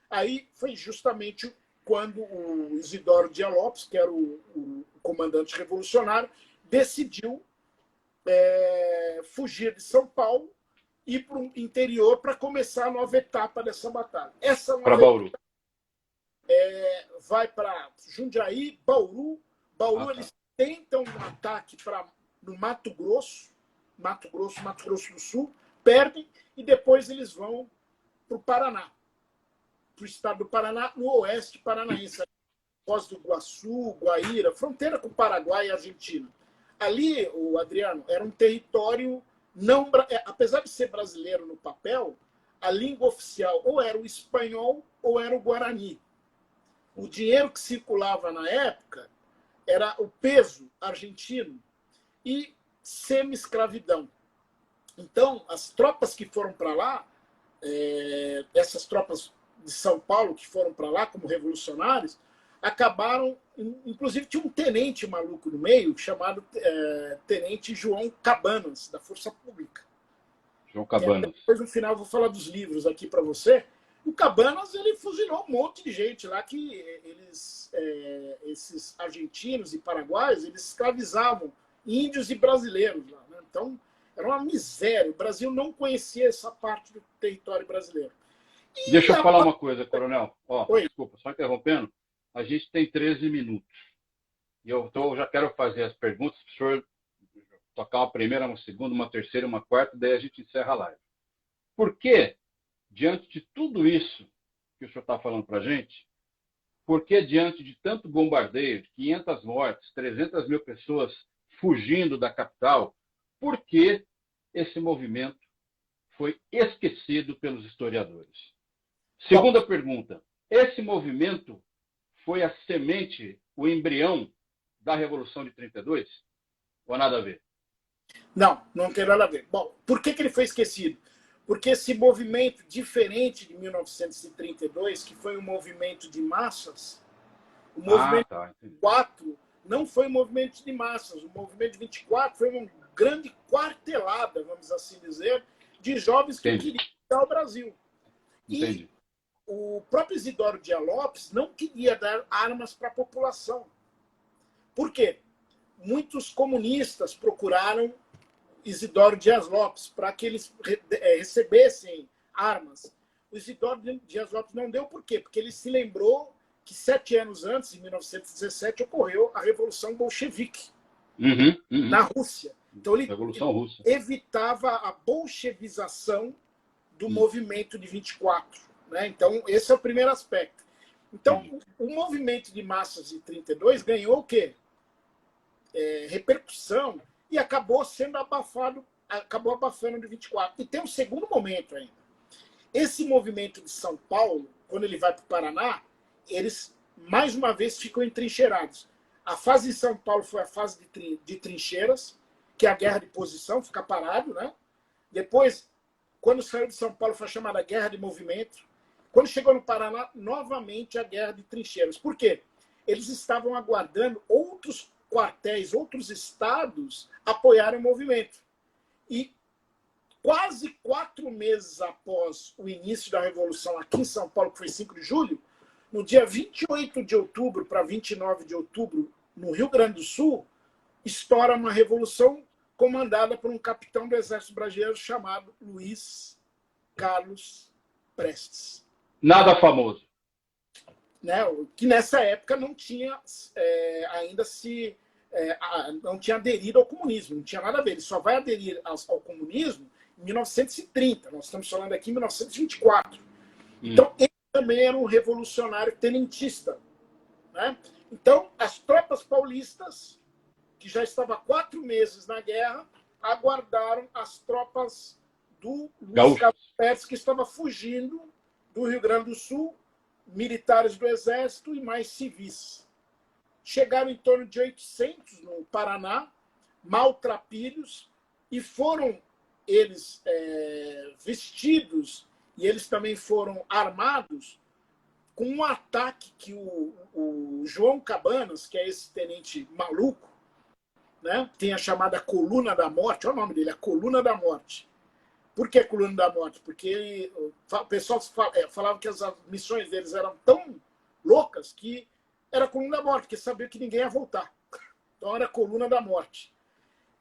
Aí foi justamente quando o Isidoro Dias Lopes, que era o comandante revolucionário, decidiu fugir de São Paulo e ir para o interior para começar a nova etapa dessa batalha. Essa para Bauru. Vai para Jundiaí, Bauru. Bauru, tá. Eles tentam um ataque no Mato Grosso do Sul, perdem e depois eles vão para o Paraná, para o estado do Paraná, no oeste paranaense, Foz do Iguaçu, Guaíra, fronteira com o Paraguai e a Argentina. Ali, o Adriano, era um território não, apesar de ser brasileiro no papel, a língua oficial ou era o espanhol ou era o guarani. O dinheiro que circulava na época era o peso argentino e semi-escravidão. Então, as tropas que foram para lá, essas tropas de São Paulo que foram para lá como revolucionários, acabaram, inclusive tinha um tenente maluco no meio, chamado Tenente João Cabanas, da Força Pública. João Cabanas. Depois, no final, eu vou falar dos livros aqui para você. O Cabanas, ele fuzilou um monte de gente lá que esses argentinos e paraguaios, eles escravizavam índios e brasileiros lá, né? Então, era uma miséria. O Brasil não conhecia essa parte do território brasileiro. Deixa eu falar uma coisa, coronel. Oi. Desculpa, só interrompendo. A gente tem 13 minutos. E eu já quero fazer as perguntas para o senhor tocar uma primeira, uma segunda, uma terceira, uma quarta, daí a gente encerra a live. Por que, diante de tudo isso que o senhor está falando para a gente, por que, diante de tanto bombardeio, de 500 mortes, 300 mil pessoas fugindo da capital, por que esse movimento foi esquecido pelos historiadores? Segunda pergunta. Esse movimento foi a semente, o embrião da Revolução de 32? Ou nada a ver? Não, não tem nada a ver. Bom, por que ele foi esquecido? Porque esse movimento, diferente de 1932, que foi um movimento de massas, o movimento 24 não foi um movimento de massas. O movimento de 24 foi uma grande quartelada, vamos assim dizer, de jovens que queriam dar ao Brasil. Entendi. E o próprio Isidoro Dias Lopes não queria dar armas para a população. Por quê? Muitos comunistas procuraram Isidoro Dias Lopes para que eles recebessem armas. O Isidoro Dias Lopes não deu por quê? Porque ele se lembrou que 7 anos antes, em 1917, ocorreu a Revolução Bolchevique na Rússia. Então ele evitava a bolchevização do movimento de 24. Né? Então, esse é o primeiro aspecto. Então, o movimento de massas de 32 ganhou o quê? Repercussão e acabou sendo abafado, acabou abafando de 24. E tem um segundo momento ainda. Esse movimento de São Paulo, quando ele vai para o Paraná, eles, mais uma vez, ficam entrincheirados. A fase de São Paulo foi a fase de trincheiras, que é a guerra de posição, fica parado, né? Depois, quando saiu de São Paulo, foi chamada guerra de movimento. Quando chegou no Paraná, novamente a guerra de trincheiras. Por quê? Eles estavam aguardando outros quartéis, outros estados apoiarem o movimento. E quase 4 meses após o início da Revolução aqui em São Paulo, que foi 5 de julho, no dia 28 de outubro para 29 de outubro, no Rio Grande do Sul, estoura uma revolução comandada por um capitão do Exército Brasileiro chamado Luiz Carlos Prestes. Nada famoso. Né? Que nessa época não tinha ainda não tinha aderido ao comunismo, não tinha nada a ver. Ele só vai aderir ao comunismo em 1930. Nós estamos falando aqui em 1924. Então, ele também era um revolucionário tenentista. Né? Então, as tropas paulistas, que já estavam há 4 meses na guerra, aguardaram as tropas do Luiz Carlos Prestes, que estava fugindo do Rio Grande do Sul, militares do Exército e mais civis. Chegaram em torno de 800 no Paraná, maltrapilhos, e foram eles vestidos, e eles também foram armados com um ataque que o João Cabanas, que é esse tenente maluco, né, tem a chamada Coluna da Morte, olha o nome dele, a Coluna da Morte. Por que Coluna da Morte? Porque o pessoal falava que as missões deles eram tão loucas, que era a coluna da morte, porque sabia que ninguém ia voltar. Então era a coluna da morte.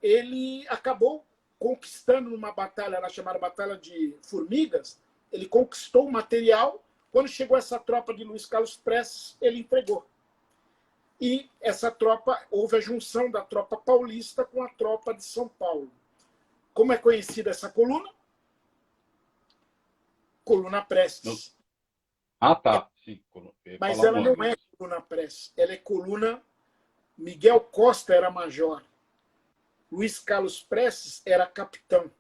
Ele acabou conquistando numa batalha, na chamada Batalha de Formigas, ele conquistou o material. Quando chegou essa tropa de Luiz Carlos Prestes, ele entregou. E essa tropa, houve a junção da tropa paulista com a tropa de São Paulo. Como é conhecida essa coluna? Coluna Prestes. Ah, tá. Sim, mas ela não é coluna Prestes, ela é coluna Miguel Costa era major. Luiz Carlos Prestes era capitão.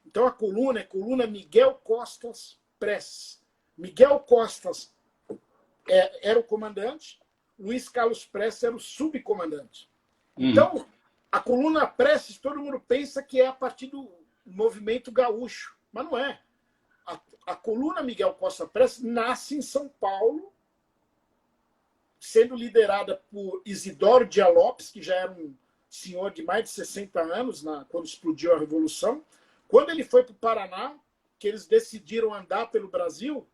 Então a coluna é coluna Miguel Costas Prestes. Miguel Costas era o comandante, Luiz Carlos Prestes era o subcomandante. Então, a coluna Prestes, todo mundo pensa que é a partir do movimento gaúcho, mas não é. A coluna Miguel Costa Prestes nasce em São Paulo, sendo liderada por Isidoro Dias Lopes, que já era um senhor de mais de 60 anos, quando explodiu a Revolução. Quando ele foi para o Paraná, que eles decidiram andar pelo Brasil,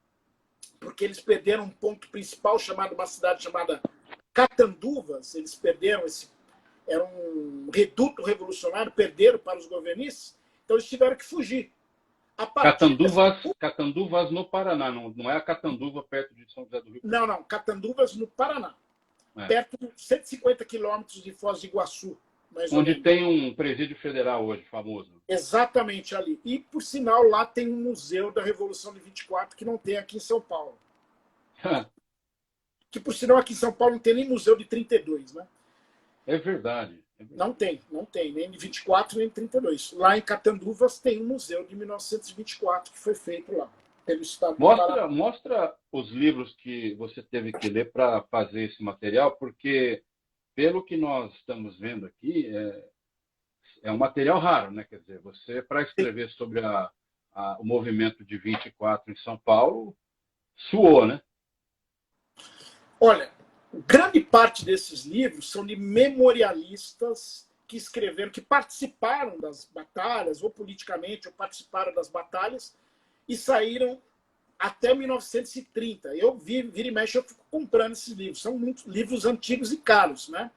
porque eles perderam um ponto principal, uma cidade chamada Catanduvas, eles perderam era um reduto revolucionário, perderam para os governistas, então eles tiveram que fugir. Catanduvas no Paraná, não é a Catanduva perto de São José do Rio? Não, Catanduvas no Paraná, perto de 150 quilômetros de Foz do Iguaçu. Onde tem um presídio federal hoje, famoso. Exatamente ali. E, por sinal, lá tem um museu da Revolução de 24 que não tem aqui em São Paulo. Que, por sinal, aqui em São Paulo não tem nem museu de 32, né? É verdade. Não tem, nem de 24, nem de 32. Lá em Catanduvas tem um museu de 1924 que foi feito lá, pelo Estado do Pará. Mostra os livros que você teve que ler para fazer esse material, porque, pelo que nós estamos vendo aqui, é um material raro, né? Quer dizer, você, para escrever sobre o movimento de 24 em São Paulo, suou, né? Olha, grande parte desses livros são de memorialistas que escreveram, que participaram das batalhas, ou politicamente, ou participaram das batalhas, e saíram até 1930. Eu vira e mexe, eu fico comprando esses livros. São muitos livros antigos e caros, né?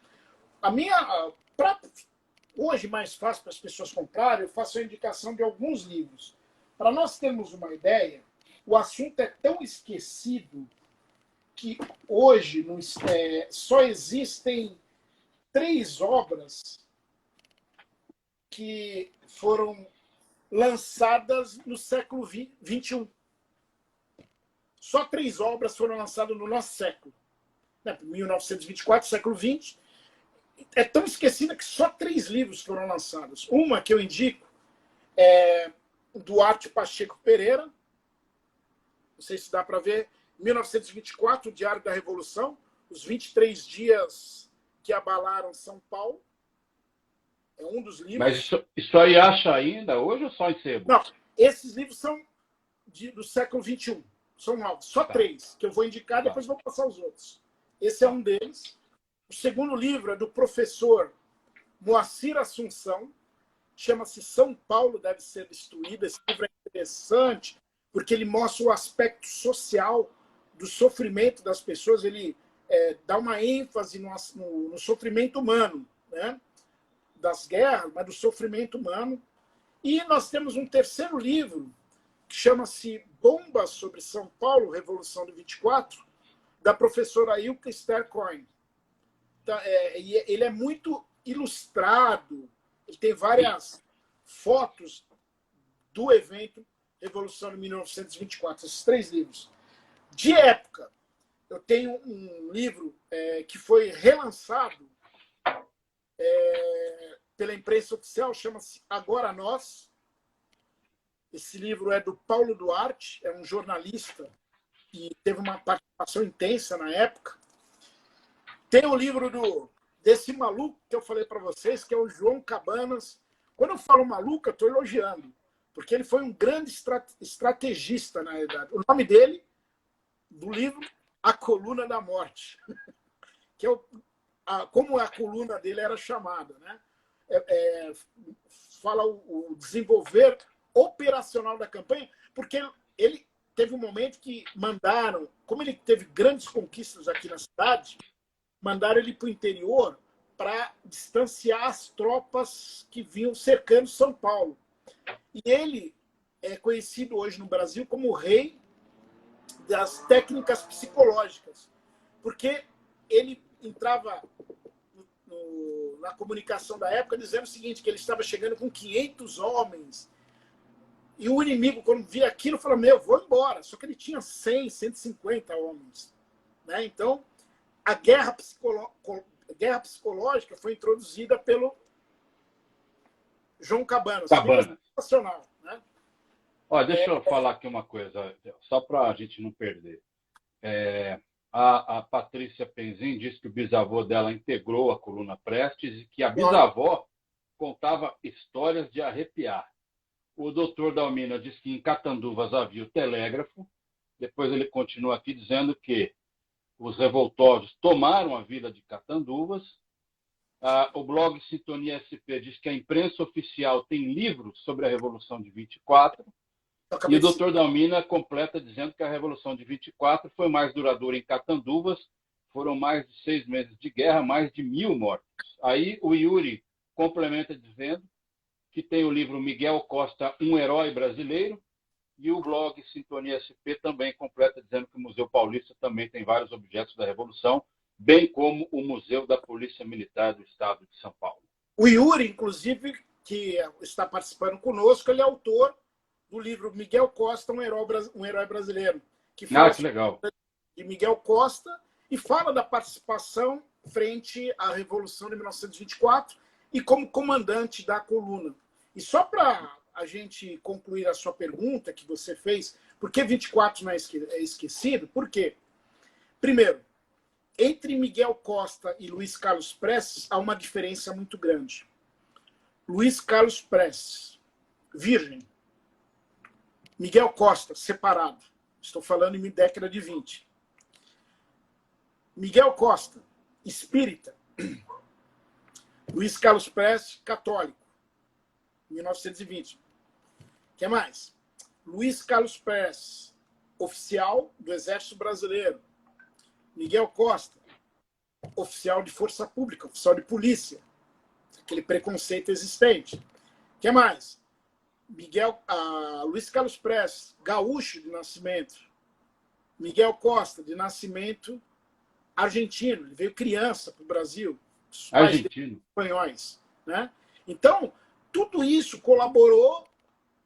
Hoje, mais fácil para as pessoas comprarem, eu faço a indicação de alguns livros. Para nós termos uma ideia, o assunto é tão esquecido que hoje só existem 3 obras que foram lançadas no século XXI. Só 3 obras foram lançadas no nosso século. 1924, século XX. É tão esquecida que só 3 livros foram lançados. Uma que eu indico é Duarte Pacheco Pereira. Não sei se dá para ver. 1924, o Diário da Revolução. Os 23 dias que abalaram São Paulo. É um dos livros. Mas isso aí acha ainda hoje ou só em sebo? Não, esses livros são do século XXI. São novos. Só 3 que eu vou indicar, depois vou passar os outros. Esse é um deles. O segundo livro é do professor Moacir Assunção, chama-se São Paulo Deve Ser Destruída. Esse livro é interessante porque ele mostra o aspecto social do sofrimento das pessoas, ele dá uma ênfase no sofrimento humano, né? Das guerras, mas do sofrimento humano. E nós temos um terceiro livro, que chama-se Bombas sobre São Paulo, Revolução de 24, da professora Ilka Stercoin. Ele é muito ilustrado, ele tem várias fotos do evento Revolução de 1924, esses 3 livros. De época, eu tenho um livro que foi relançado pela imprensa oficial, chama-se Agora Nós. Esse livro é do Paulo Duarte, é um jornalista que teve uma participação intensa na época. Tem o livro desse maluco que eu falei para vocês, que é o João Cabanas. Quando eu falo maluco, eu estou elogiando, porque ele foi um grande estrategista, na realidade. O nome dele, do livro, A Coluna da Morte, que é como a coluna dele era chamada, né? Fala o desenvolver operacional da campanha, porque ele teve um momento que mandaram, como ele teve grandes conquistas aqui na cidade, mandaram ele para o interior para distanciar as tropas que vinham cercando São Paulo. E ele é conhecido hoje no Brasil como o rei das técnicas psicológicas, porque ele entrava na comunicação da época dizendo o seguinte, que ele estava chegando com 500 homens, e o inimigo, quando via aquilo, falou, vou embora. Só que ele tinha 100, 150 homens. Né? Então, a guerra psicológica foi introduzida pelo João Cabanas. Cabana. Sensacional. Né? Deixa eu falar aqui uma coisa, só para a gente não perder. A Patrícia Penzin disse que o bisavô dela integrou a coluna Prestes e que a bisavó contava histórias de arrepiar. O doutor Dalmina diz que em Catanduvas havia o telégrafo. Depois ele continua aqui dizendo que os revoltosos tomaram a vila de Catanduvas. O blog Sintonia SP diz que a imprensa oficial tem livros sobre a Revolução de 24. E o doutor Dalmina completa dizendo que a Revolução de 24 foi mais duradoura em Catanduvas. Foram mais de 6 meses de guerra, mais de 1.000 mortos. Aí o Yuri complementa dizendo que tem o livro Miguel Costa, Um Herói Brasileiro, e o blog Sintonia SP também completa dizendo que o Museu Paulista também tem vários objetos da Revolução, bem como o Museu da Polícia Militar do Estado de São Paulo. O Yuri, inclusive, que está participando conosco, ele é autor do livro Miguel Costa, Um Herói Brasileiro, que fala que legal. de Miguel Costa e fala da participação frente à Revolução de 1924 e como comandante da coluna. E só para a gente concluir a sua pergunta que você fez, por que 24 não é esquecido? Por quê? Primeiro, entre Miguel Costa e Luiz Carlos Prestes há uma diferença muito grande. Luiz Carlos Prestes, virgem. Miguel Costa, separado. Estou falando em década de 20. Miguel Costa, espírita. Luiz Carlos Prestes, católico. 1920. O que mais? Luiz Carlos Prestes, oficial do Exército Brasileiro. Miguel Costa, oficial de força pública, oficial de polícia. Aquele preconceito existente. O que mais? Luiz Carlos Prestes, gaúcho de nascimento. Miguel Costa, de nascimento argentino. Ele veio criança para o Brasil. Argentino. Espanhóis. Né? Então, tudo isso colaborou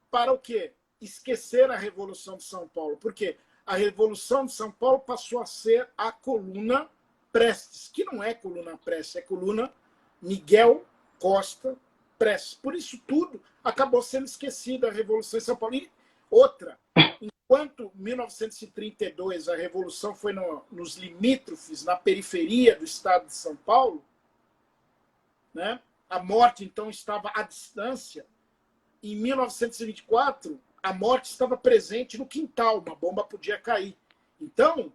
para o quê? Esquecer a Revolução de São Paulo. Por quê? A Revolução de São Paulo passou a ser a coluna Prestes, que não é coluna Prestes, é coluna Miguel Costa Prestes. Por isso tudo acabou sendo esquecido, a Revolução de São Paulo. E outra, enquanto 1932 a Revolução foi nos limítrofes, na periferia do estado de São Paulo, né? A morte, então, estava à distância. Em 1924, a morte estava presente no quintal, uma bomba podia cair. Então,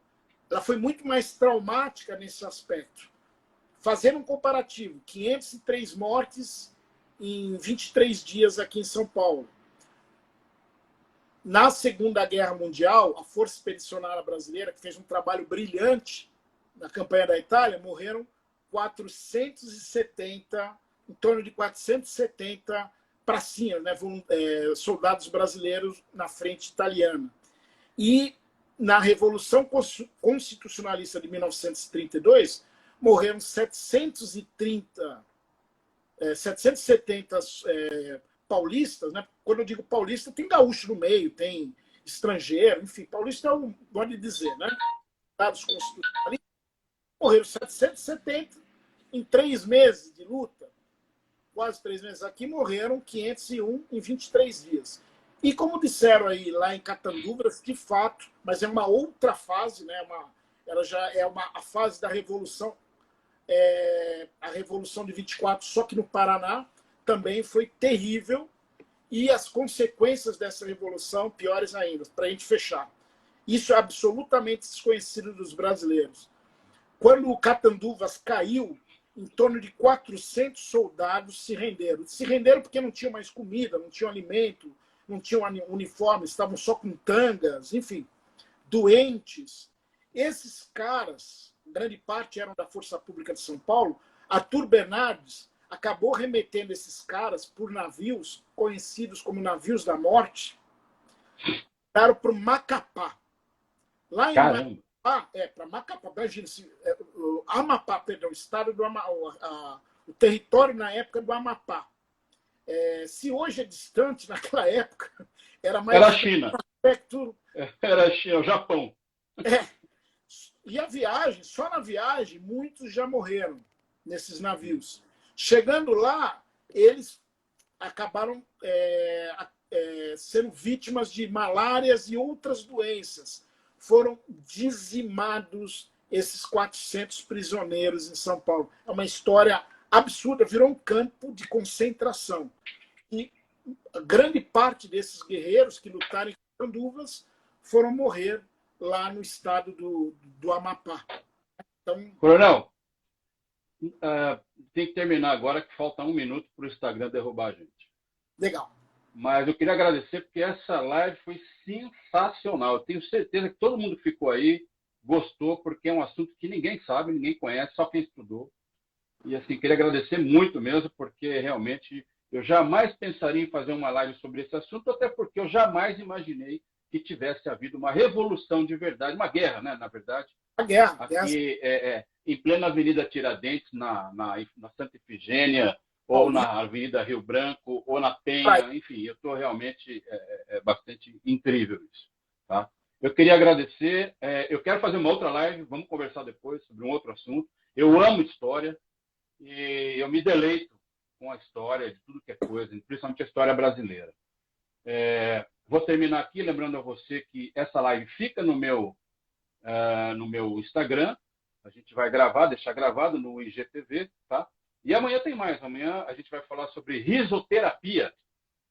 ela foi muito mais traumática nesse aspecto. Fazendo um comparativo, 503 mortes em 23 dias aqui em São Paulo. Na Segunda Guerra Mundial, a Força Expedicionária Brasileira, que fez um trabalho brilhante na campanha da Itália, morreram 470, em torno de 470 pracinhas, né, soldados brasileiros na frente italiana. E na Revolução Constitucionalista de 1932, morreram 770 paulistas. Né? Quando eu digo paulista, tem gaúcho no meio, tem estrangeiro, enfim, paulista é um modo de dizer, né? Dados constitucionalistas, morreram 770 em 3 meses de luta. Quase 3 meses aqui, morreram 501 em 23 dias. E como disseram aí lá em Catanduvas, de fato, mas é uma outra fase, né? Ela já é a fase da Revolução, a Revolução de 24, só que no Paraná também foi terrível, e as consequências dessa Revolução piores ainda, para a gente fechar. Isso é absolutamente desconhecido dos brasileiros. Quando o Catanduvas caiu, em torno de 400 soldados se renderam. Se renderam porque não tinham mais comida, não tinham alimento, não tinham uniforme, estavam só com tangas, enfim, doentes. Esses caras, grande parte eram da Força Pública de São Paulo. Arthur Bernardes acabou remetendo esses caras por navios conhecidos como navios da morte para o Macapá. Lá em Macapá, para Macapá, imagina, Amapá, perdão, o estado do Amapá, o território na época do Amapá. Se hoje é distante, naquela época era mais... Era a China. Aspecto... Era a China, o Japão. E a viagem, só na viagem, muitos já morreram nesses navios. Chegando lá, eles acabaram sendo vítimas de malárias e outras doenças. Foram dizimados esses 400 prisioneiros em São Paulo. É uma história absurda, virou um campo de concentração. E a grande parte desses guerreiros que lutaram em Canduvas foram morrer lá no estado do Amapá. Então, Coronel, tem que terminar agora, que falta 1 minuto para o Instagram derrubar a gente. Legal. Mas eu queria agradecer, porque essa live foi sensacional. Eu tenho certeza que todo mundo que ficou aí gostou, porque é um assunto que ninguém sabe, ninguém conhece, só quem estudou. E assim, queria agradecer muito mesmo, porque realmente eu jamais pensaria em fazer uma live sobre esse assunto, até porque eu jamais imaginei que tivesse havido uma revolução de verdade, uma guerra, né, na verdade. A guerra. Aqui, em plena Avenida Tiradentes, na Santa Efigênia, ou na Avenida Rio Branco, ou na Penha, enfim, eu estou realmente bastante incrível isso. Tá? Eu queria agradecer, eu quero fazer uma outra live, vamos conversar depois sobre um outro assunto. Eu amo história e eu me deleito com a história de tudo que é coisa, principalmente a história brasileira. Vou terminar aqui lembrando a você que essa live fica no meu Instagram. A gente vai gravar, deixar gravado no IGTV, tá? E amanhã tem mais. Amanhã a gente vai falar sobre risoterapia.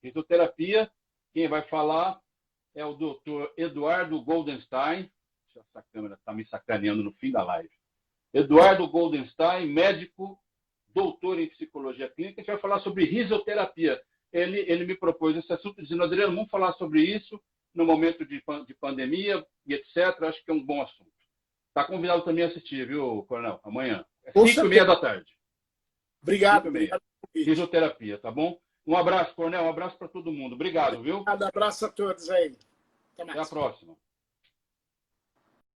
Risoterapia, quem vai falar é o doutor Eduardo Goldenstein. Essa câmera está me sacaneando no fim da live. Eduardo Goldenstein, médico, doutor em psicologia clínica. A gente vai falar sobre risoterapia. Ele me propôs esse assunto, dizendo: Adriano, vamos falar sobre isso no momento de pandemia e etc. Acho que é um bom assunto. Está convidado também a assistir, viu, Coronel? Amanhã. 5h30 da tarde. Obrigado. 5h30. Fisioterapia, tá bom? Um abraço, Coronel. Um abraço para todo mundo. Obrigado, viu? Um abraço a todos aí. Até a próxima.